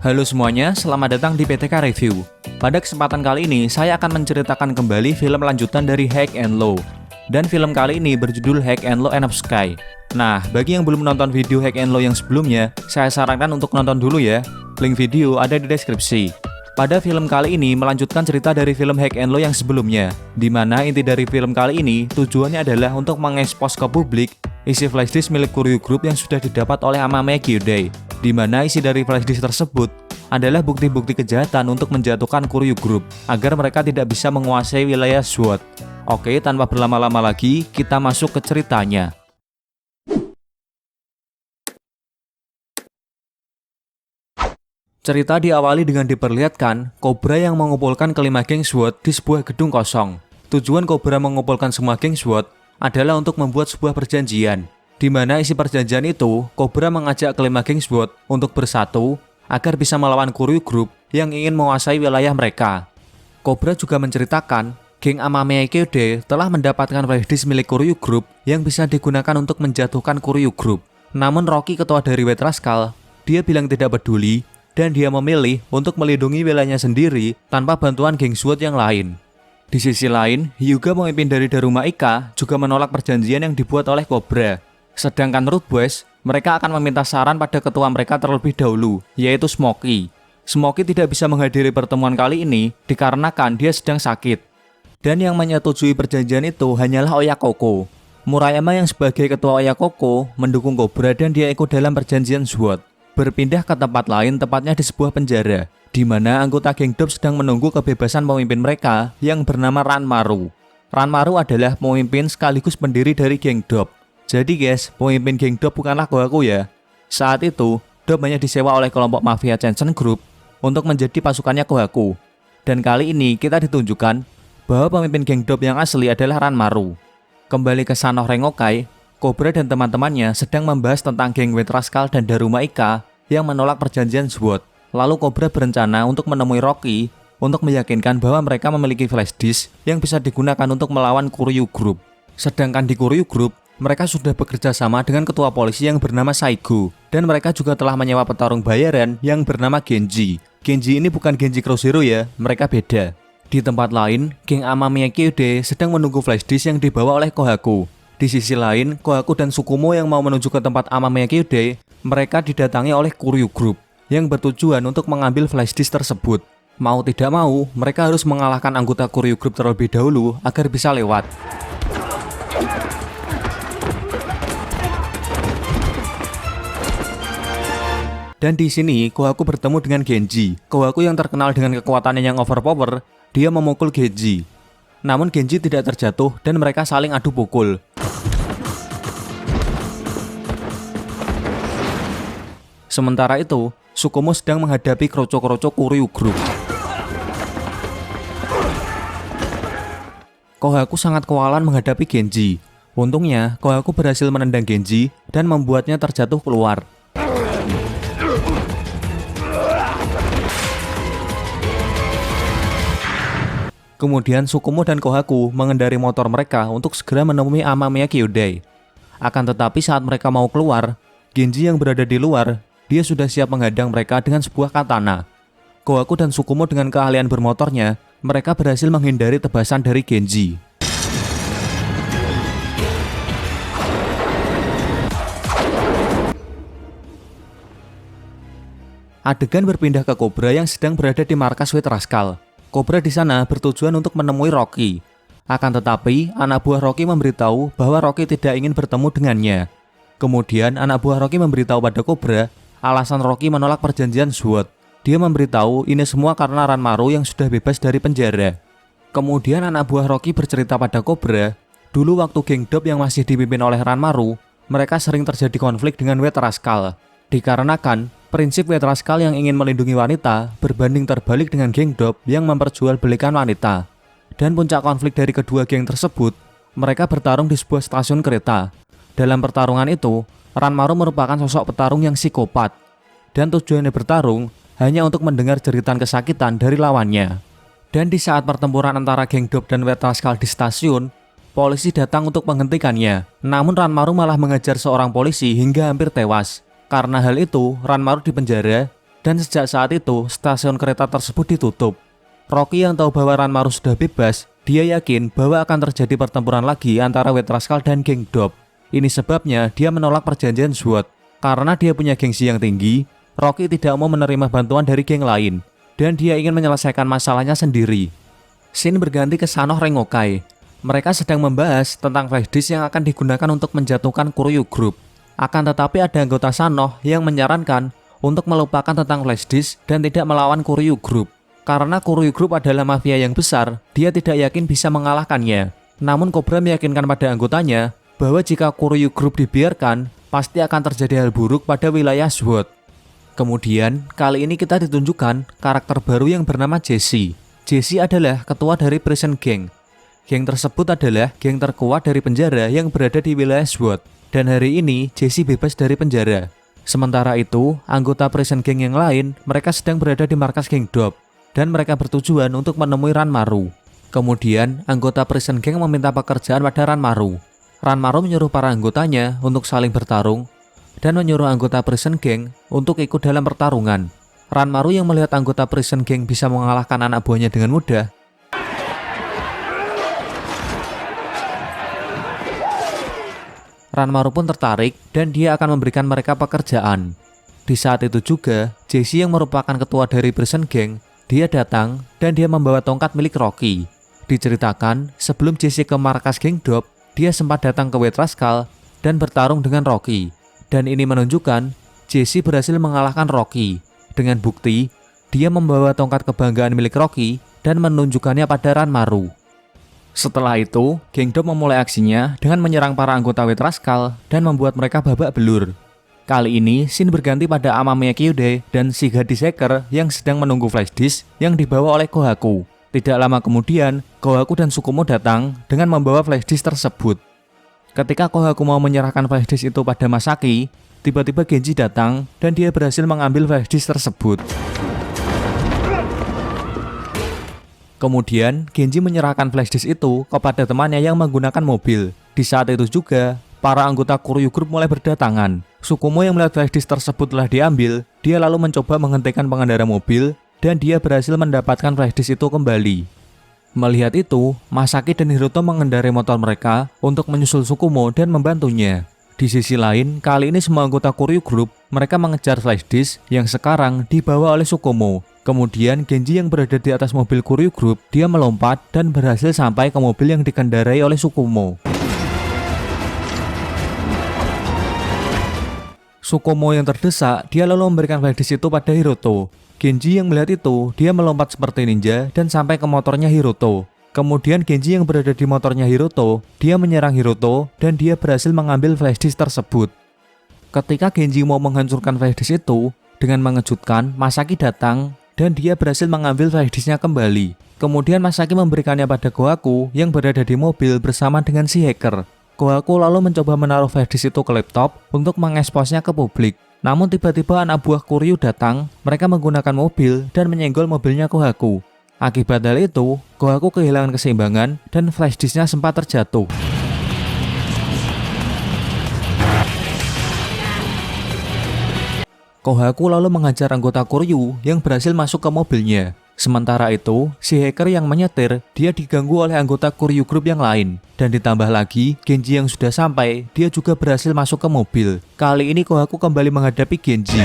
Halo semuanya, selamat datang di PTK Review. Pada kesempatan kali ini, saya akan menceritakan kembali film lanjutan dari High and Low. Dan film kali ini berjudul High and Low End of Sky. Nah, bagi yang belum menonton video High and Low yang sebelumnya, saya sarankan untuk nonton dulu ya. Link video ada di deskripsi. Pada film kali ini melanjutkan cerita dari film High and Low yang sebelumnya, di mana inti dari film kali ini tujuannya adalah untuk mengekspos ke publik isi flashdisk milik Koryu Group yang sudah didapat oleh Amame Kyodai, di mana isi dari flashdisk tersebut adalah bukti-bukti kejahatan untuk menjatuhkan Koryu Group agar mereka tidak bisa menguasai wilayah SWOT. Oke, tanpa berlama-lama lagi, kita masuk ke ceritanya. Cerita diawali dengan diperlihatkan Cobra yang mengumpulkan kelima geng SWOT di sebuah gedung kosong. Tujuan Cobra mengumpulkan semua geng SWOT adalah untuk membuat sebuah perjanjian, di mana isi perjanjian itu Cobra mengajak kelima geng SWOT untuk bersatu agar bisa melawan Koryu Group yang ingin menguasai wilayah mereka. Cobra juga menceritakan geng Amame Kyodai telah mendapatkan flashdisk milik Koryu Group yang bisa digunakan untuk menjatuhkan Koryu Group. Namun Rocky, ketua dari White Rascal, dia bilang tidak peduli dan dia memilih untuk melindungi wilayahnya sendiri tanpa bantuan geng SWOT yang lain. Di sisi lain, Hyuga, pemimpin dari Daruma Ika, juga menolak perjanjian yang dibuat oleh Cobra. Sedangkan Root Boys, mereka akan meminta saran pada ketua mereka terlebih dahulu, yaitu Smokey. Smokey tidak bisa menghadiri pertemuan kali ini dikarenakan dia sedang sakit. Dan yang menyetujui perjanjian itu hanyalah Oyakoko. Murayama yang sebagai ketua Oyakoko mendukung Cobra dan dia ikut dalam perjanjian SWOT. Berpindah ke tempat lain, tepatnya di sebuah penjara, di mana anggota geng Dop sedang menunggu kebebasan pemimpin mereka yang bernama Ranmaru. Ranmaru adalah pemimpin sekaligus pendiri dari geng Dop. Jadi guys, pemimpin geng Dop bukanlah Kohaku ya. Saat itu, Dop hanya disewa oleh kelompok mafia Chanson Group untuk menjadi pasukannya Kohaku. Dan kali ini kita ditunjukkan bahwa pemimpin geng Dop yang asli adalah Ranmaru. Kembali ke Sanoh Rengokai, Cobra dan teman-temannya sedang membahas tentang geng White Rascal dan Daruma Ika yang menolak perjanjian SWOT. Lalu Cobra berencana untuk menemui Rocky untuk meyakinkan bahwa mereka memiliki flashdisk yang bisa digunakan untuk melawan Koryu Group. Sedangkan di Koryu Group, mereka sudah bekerja sama dengan ketua polisi yang bernama Saigo, dan mereka juga telah menyewa petarung bayaran yang bernama Genji. Genji ini bukan Genji Cross Zero ya, mereka beda. Di tempat lain, geng Amame Kyodai sedang menunggu flashdisk yang dibawa oleh Kohaku. Di sisi lain, Kohaku dan Tsukumo yang mau menuju ke tempat Amame Kyodai, mereka didatangi oleh Koryu Group yang bertujuan untuk mengambil flashdisk tersebut. Mau tidak mau, mereka harus mengalahkan anggota Koryu Group terlebih dahulu agar bisa lewat. Dan di sini, Kohaku bertemu dengan Genji. Kohaku yang terkenal dengan kekuatannya yang overpower, dia memukul Genji. Namun Genji tidak terjatuh dan mereka saling adu pukul. Sementara itu, Tsukumo sedang menghadapi kroco-kroco Koryu Group. Kohaku sangat kewalahan menghadapi Genji. Untungnya, Kohaku berhasil menendang Genji dan membuatnya terjatuh keluar. Kemudian Tsukumo dan Kohaku mengendari motor mereka untuk segera menemui Amame Kyodai. Akan tetapi saat mereka mau keluar, Genji yang berada di luar, dia sudah siap menghadang mereka dengan sebuah katana. Kohaku dan Tsukumo dengan keahlian bermotornya, mereka berhasil menghindari tebasan dari Genji. Adegan berpindah ke Cobra yang sedang berada di markas White Rascal. Cobra di sana bertujuan untuk menemui Rocky. Akan tetapi, anak buah Rocky memberitahu bahwa Rocky tidak ingin bertemu dengannya. Kemudian, anak buah Rocky memberitahu pada Cobra alasan Rocky menolak perjanjian SWOT. Dia memberitahu ini semua karena Ranmaru yang sudah bebas dari penjara. Kemudian anak buah Rocky bercerita pada Cobra, dulu waktu geng Dop yang masih dipimpin oleh Ranmaru, mereka sering terjadi konflik dengan White Rascal. Dikarenakan prinsip White Rascal yang ingin melindungi wanita berbanding terbalik dengan geng Dop yang memperjualbelikan wanita. Dan puncak konflik dari kedua geng tersebut, mereka bertarung di sebuah stasiun kereta. Dalam pertarungan itu, Ranmaru merupakan sosok petarung yang psikopat, dan tujuannya bertarung hanya untuk mendengar jeritan kesakitan dari lawannya. Dan di saat pertempuran antara geng Dop dan White Rascal di stasiun, polisi datang untuk menghentikannya. Namun Ranmaru malah mengejar seorang polisi hingga hampir tewas. Karena hal itu, Ranmaru dipenjara Dan sejak saat itu, stasiun kereta tersebut ditutup. Rocky yang tahu bahwa Ranmaru sudah bebas, dia yakin bahwa akan terjadi pertempuran lagi antara White Rascal dan geng Dop. Ini sebabnya dia menolak perjanjian SWORD. Karena dia punya gengsi yang tinggi, Rocky tidak mau menerima bantuan dari geng lain, dan dia ingin menyelesaikan masalahnya sendiri. Scene berganti ke Sanoh Rengokai. Mereka sedang membahas tentang flash disk yang akan digunakan untuk menjatuhkan Kuryu Group. Akan tetapi ada anggota Sanoh yang menyarankan untuk melupakan tentang flash disk dan tidak melawan Kuryu Group. Karena Kuryu Group adalah mafia yang besar, dia tidak yakin bisa mengalahkannya. Namun Cobra meyakinkan pada anggotanya bahwa jika Kuryu Group dibiarkan, pasti akan terjadi hal buruk pada wilayah SWORD. Kemudian, kali ini kita ditunjukkan karakter baru yang bernama Jesse. Jesse adalah ketua dari Prison Gang. Geng tersebut adalah geng terkuat dari penjara yang berada di wilayah SWORD. Dan hari ini, Jesse bebas dari penjara. Sementara itu, anggota Prison Gang yang lain, mereka sedang berada di markas geng Dop. Dan mereka bertujuan untuk menemui Ranmaru. Kemudian, anggota Prison Gang meminta pekerjaan pada Ranmaru. Ranmaru menyuruh para anggotanya untuk saling bertarung dan menyuruh anggota Prison Gang untuk ikut dalam pertarungan. Ranmaru yang melihat anggota Prison Gang bisa mengalahkan anak buahnya dengan mudah, Ranmaru pun tertarik dan dia akan memberikan mereka pekerjaan. Di saat itu juga, Jesse yang merupakan ketua dari Prison Gang, dia datang dan dia membawa tongkat milik Rocky. Diceritakan, sebelum Jesse ke markas geng Dop, dia sempat datang ke White Rascal dan bertarung dengan Rocky. Dan ini menunjukkan Jesse berhasil mengalahkan Rocky. Dengan bukti, dia membawa tongkat kebanggaan milik Rocky dan menunjukkannya pada Ranmaru. Setelah itu, geng Dop memulai aksinya dengan menyerang para anggota White Rascal dan membuat mereka babak belur. Kali ini, scene berganti pada Amamiya Kyude dan Shigadi Seeker yang sedang menunggu flash disk yang dibawa oleh Kohaku. Tidak lama kemudian, Kohaku dan Tsukumo datang dengan membawa flash disk tersebut. Ketika Kohaku mau menyerahkan flash disk itu pada Masaki, tiba-tiba Genji datang dan dia berhasil mengambil flash disk tersebut. Kemudian, Genji menyerahkan flash disk itu kepada temannya yang menggunakan mobil. Di saat itu juga, para anggota Kuryu Group mulai berdatangan. Tsukumo yang melihat flash disk tersebut telah diambil, dia lalu mencoba menghentikan pengendara mobil dan dia berhasil mendapatkan flash disk itu kembali. Melihat itu, Masaki dan Hiroto mengendarai motor mereka untuk menyusul Tsukumo dan membantunya. Di sisi lain, kali ini semua anggota Kuryu Group, mereka mengejar flash disk yang sekarang dibawa oleh Tsukumo. Kemudian Genji yang berada di atas mobil Kuryu Group, dia melompat dan berhasil sampai ke mobil yang dikendarai oleh Tsukumo. Tsukumo yang terdesak, dia lalu memberikan flash disk itu pada Hiroto. Genji yang melihat itu, dia melompat seperti ninja dan sampai ke motornya Hiroto. Kemudian Genji yang berada di motornya Hiroto, dia menyerang Hiroto dan dia berhasil mengambil flash disk tersebut. Ketika Genji mau menghancurkan flash disk itu, dengan mengejutkan, Masaki datang dan dia berhasil mengambil flash disknya kembali. Kemudian Masaki memberikannya pada Kohaku yang berada di mobil bersama dengan si hacker. Kohaku lalu mencoba menaruh flash disk itu ke laptop untuk mengeksposnya ke publik. Namun tiba-tiba anak buah Kuryu datang, mereka menggunakan mobil dan menyenggol mobilnya Kohaku. Akibat hal itu, Kohaku kehilangan keseimbangan dan flash disknya sempat terjatuh. Kohaku lalu menghajar anggota Kuryu yang berhasil masuk ke mobilnya. Sementara itu, si hacker yang menyetir, dia diganggu oleh anggota Kuryu Group yang lain. Dan ditambah lagi, Genji yang sudah sampai, dia juga berhasil masuk ke mobil. Kali ini Kohaku kembali menghadapi Genji.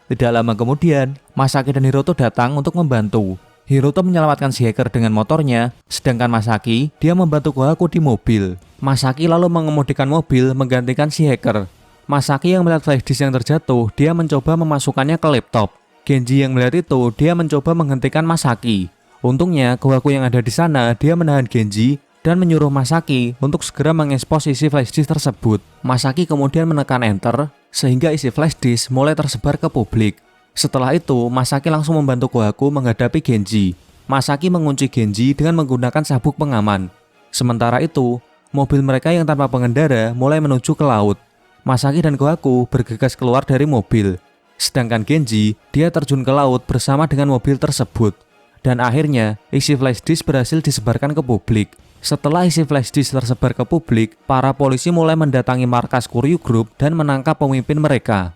Tidak lama kemudian, Masaki dan Hiroto datang untuk membantu. Hiroto menyelamatkan si hacker dengan motornya, sedangkan Masaki, dia membantu Kohaku di mobil. Masaki lalu mengemudikan mobil menggantikan si hacker. Masaki yang melihat flash disk yang terjatuh, dia mencoba memasukkannya ke laptop. Genji yang melihat itu, dia mencoba menghentikan Masaki. Untungnya, Kohaku yang ada di sana, dia menahan Genji dan menyuruh Masaki untuk segera mengekspos isi flash disk tersebut. Masaki kemudian menekan enter, sehingga isi flash disk mulai tersebar ke publik. Setelah itu, Masaki langsung membantu Kohaku menghadapi Genji. Masaki mengunci Genji dengan menggunakan sabuk pengaman. Sementara itu, mobil mereka yang tanpa pengendara mulai menuju ke laut. Masaki dan Kohaku bergegas keluar dari mobil. Sedangkan Genji, dia terjun ke laut bersama dengan mobil tersebut. Dan akhirnya, isi flash disk berhasil disebarkan ke publik. Setelah isi flash disk tersebar ke publik, para polisi mulai mendatangi markas Kuryu Group dan menangkap pemimpin mereka.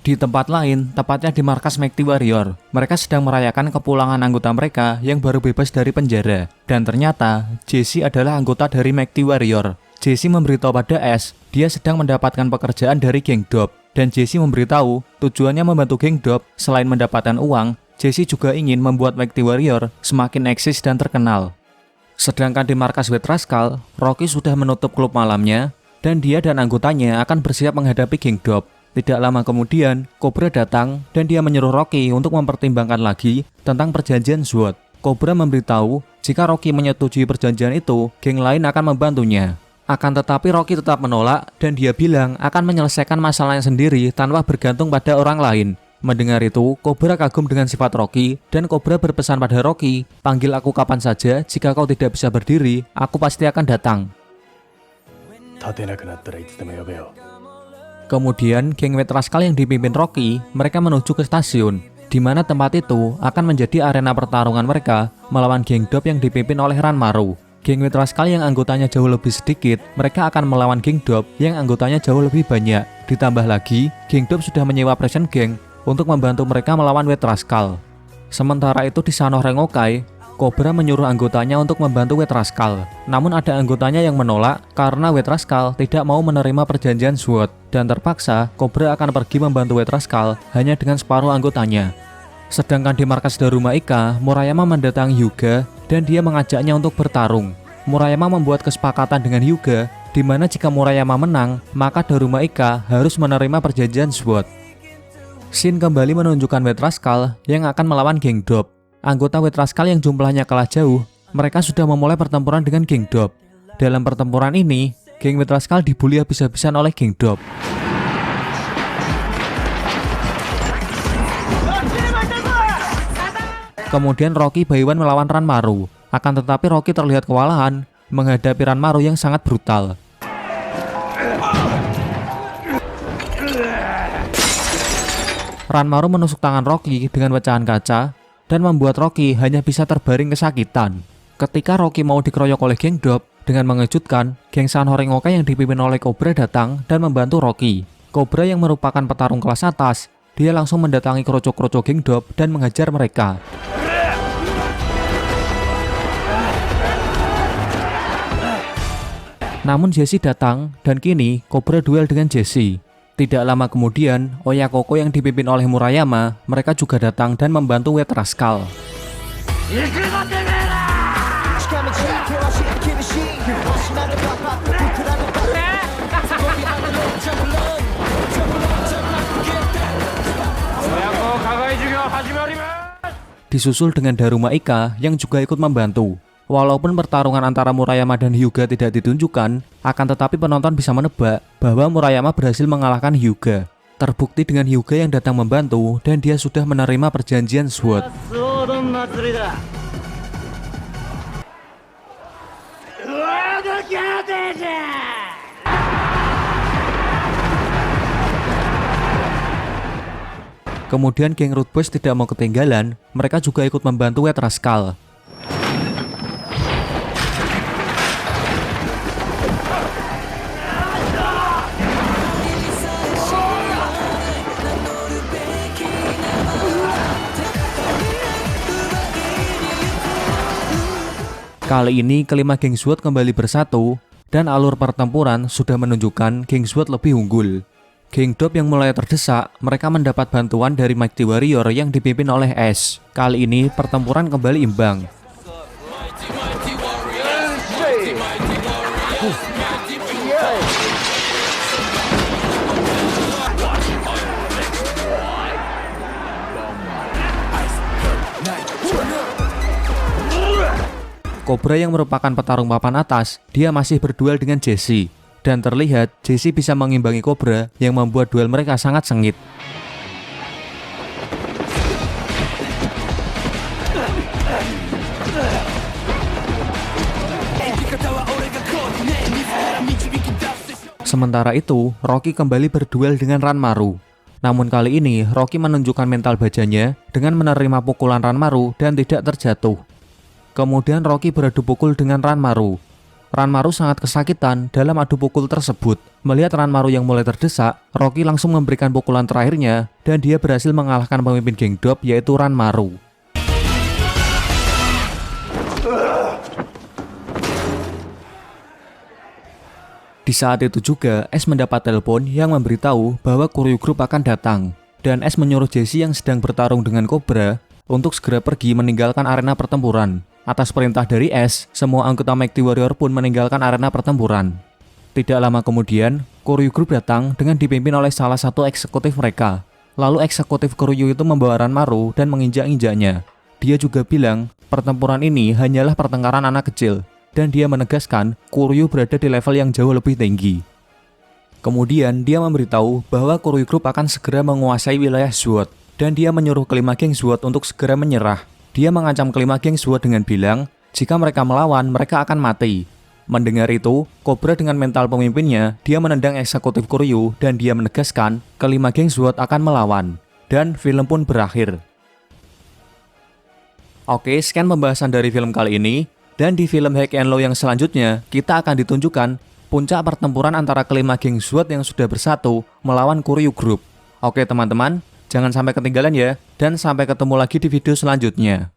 Di tempat lain, tepatnya di markas Mighty Warrior, mereka sedang merayakan kepulangan anggota mereka yang baru bebas dari penjara. Dan ternyata, Jesse adalah anggota dari Mighty Warrior. Jesse memberitahu pada Ash, dia sedang mendapatkan pekerjaan dari geng Dopp. Dan Jesse memberitahu, tujuannya membantu geng Dopp, selain mendapatkan uang, Jesse juga ingin membuat Mighty Warrior semakin eksis dan terkenal. Sedangkan di markas White Rascal, Rocky sudah menutup klub malamnya, dan dia dan anggotanya akan bersiap menghadapi geng Dopp. Tidak lama kemudian, Cobra datang dan dia menyuruh Rocky untuk mempertimbangkan lagi tentang perjanjian SWORD. Cobra memberitahu, jika Rocky menyetujui perjanjian itu, geng lain akan membantunya. Akan tetapi Rocky tetap menolak dan dia bilang akan menyelesaikan masalahnya sendiri tanpa bergantung pada orang lain. Mendengar itu, Cobra kagum dengan sifat Rocky dan Cobra berpesan pada Rocky, panggil aku kapan saja, jika kau tidak bisa berdiri, aku pasti akan datang. Kemudian, geng White Rascal yang dipimpin Rocky, mereka menuju ke stasiun, di mana tempat itu akan menjadi arena pertarungan mereka melawan geng Dopp yang dipimpin oleh Ranmaru. Geng White Rascal yang anggotanya jauh lebih sedikit, mereka akan melawan geng Dopp yang anggotanya jauh lebih banyak. Ditambah lagi, geng Dopp sudah menyewa Prison Gang untuk membantu mereka melawan White Rascal. Sementara itu di Sano Rengokai, Cobra menyuruh anggotanya untuk membantu White Rascal. Namun ada anggotanya yang menolak karena White Rascal tidak mau menerima perjanjian SWORD. Dan terpaksa, Cobra akan pergi membantu White Rascal hanya dengan separuh anggotanya. Sedangkan di markas Daruma Ika, Murayama mendatangi Hyuga dan dia mengajaknya untuk bertarung. Murayama membuat kesepakatan dengan Hyuga, di mana jika Murayama menang, maka Daruma Ika harus menerima perjanjian SWORD. Shin kembali menunjukkan White Rascal yang akan melawan geng Dopp. Anggota White Rascal yang jumlahnya kalah jauh, mereka sudah memulai pertempuran dengan geng Dopp. Dalam pertempuran ini, geng White Rascal dibully habis-habisan oleh geng Dopp. Kemudian Rocky Baiwan melawan Ranmaru. Akan tetapi Rocky terlihat kewalahan menghadapi Ranmaru yang sangat brutal. Ranmaru menusuk tangan Rocky dengan pecahan kaca dan membuat Rocky hanya bisa terbaring kesakitan. Ketika Rocky mau dikeroyok oleh geng Dopp, dengan mengejutkan, geng Sano Rengokai yang dipimpin oleh Cobra datang dan membantu Rocky. Cobra yang merupakan petarung kelas atas, dia langsung mendatangi kroco-kroco geng Dopp dan menghajar mereka. Namun Jesse datang dan kini Cobra duel dengan Jesse. Tidak lama kemudian, Oyakoko yang dipimpin oleh Murayama, mereka juga datang dan membantu White Rascal. Disusul dengan Daruma Ika yang juga ikut membantu. Walaupun pertarungan antara Murayama dan Hyuga tidak ditunjukkan, akan tetapi penonton bisa menebak bahwa Murayama berhasil mengalahkan Hyuga. Terbukti dengan Hyuga yang datang membantu dan dia sudah menerima perjanjian SWORD. Kemudian geng Root Boys tidak mau ketinggalan, mereka juga ikut membantu White Rascal. Kali ini kelima geng SWORD kembali bersatu dan alur pertempuran sudah menunjukkan geng SWORD lebih unggul. Geng Dopp yang mulai terdesak, mereka mendapat bantuan dari Mighty Warrior yang dipimpin oleh Ash. Kali ini pertempuran kembali imbang. Cobra yang merupakan petarung papan atas, dia masih berduel dengan Jesse. Dan terlihat Jesse bisa mengimbangi Cobra yang membuat duel mereka sangat sengit. Sementara itu, Rocky kembali berduel dengan Ranmaru. Namun kali ini, Rocky menunjukkan mental bajanya dengan menerima pukulan Ranmaru dan tidak terjatuh. Kemudian Rocky beradu pukul dengan Ranmaru. Ranmaru sangat kesakitan dalam adu pukul tersebut. Melihat Ranmaru yang mulai terdesak, Rocky langsung memberikan pukulan terakhirnya dan dia berhasil mengalahkan pemimpin geng Dop yaitu Ranmaru. Di saat itu juga, Ace mendapat telepon yang memberitahu bahwa Koryu Group akan datang. Dan Ace menyuruh Jesse yang sedang bertarung dengan Cobra untuk segera pergi meninggalkan arena pertempuran. Atas perintah dari Ace, semua anggota Mighty Warrior pun meninggalkan arena pertempuran. Tidak lama kemudian, Koryu Group datang dengan dipimpin oleh salah satu eksekutif mereka. Lalu eksekutif Koryu itu membawa Ranmaru dan menginjak-injaknya. Dia juga bilang, pertempuran ini hanyalah pertengkaran anak kecil. Dan dia menegaskan, Koryu berada di level yang jauh lebih tinggi. Kemudian, dia memberitahu bahwa Koryu Group akan segera menguasai wilayah Sword. Dan dia menyuruh kelima geng Sword untuk segera menyerah. Dia mengancam kelima geng Sword dengan bilang, jika mereka melawan, mereka akan mati. Mendengar itu, Cobra dengan mental pemimpinnya, dia menendang eksekutif Koryu dan dia menegaskan, kelima geng Sword akan melawan. Dan film pun berakhir. Oke, sekian pembahasan dari film kali ini. Dan di film High and Low yang selanjutnya, kita akan ditunjukkan puncak pertempuran antara kelima geng Sword yang sudah bersatu melawan Koryu Group. Oke teman-teman, jangan sampai ketinggalan ya, dan sampai ketemu lagi di video selanjutnya.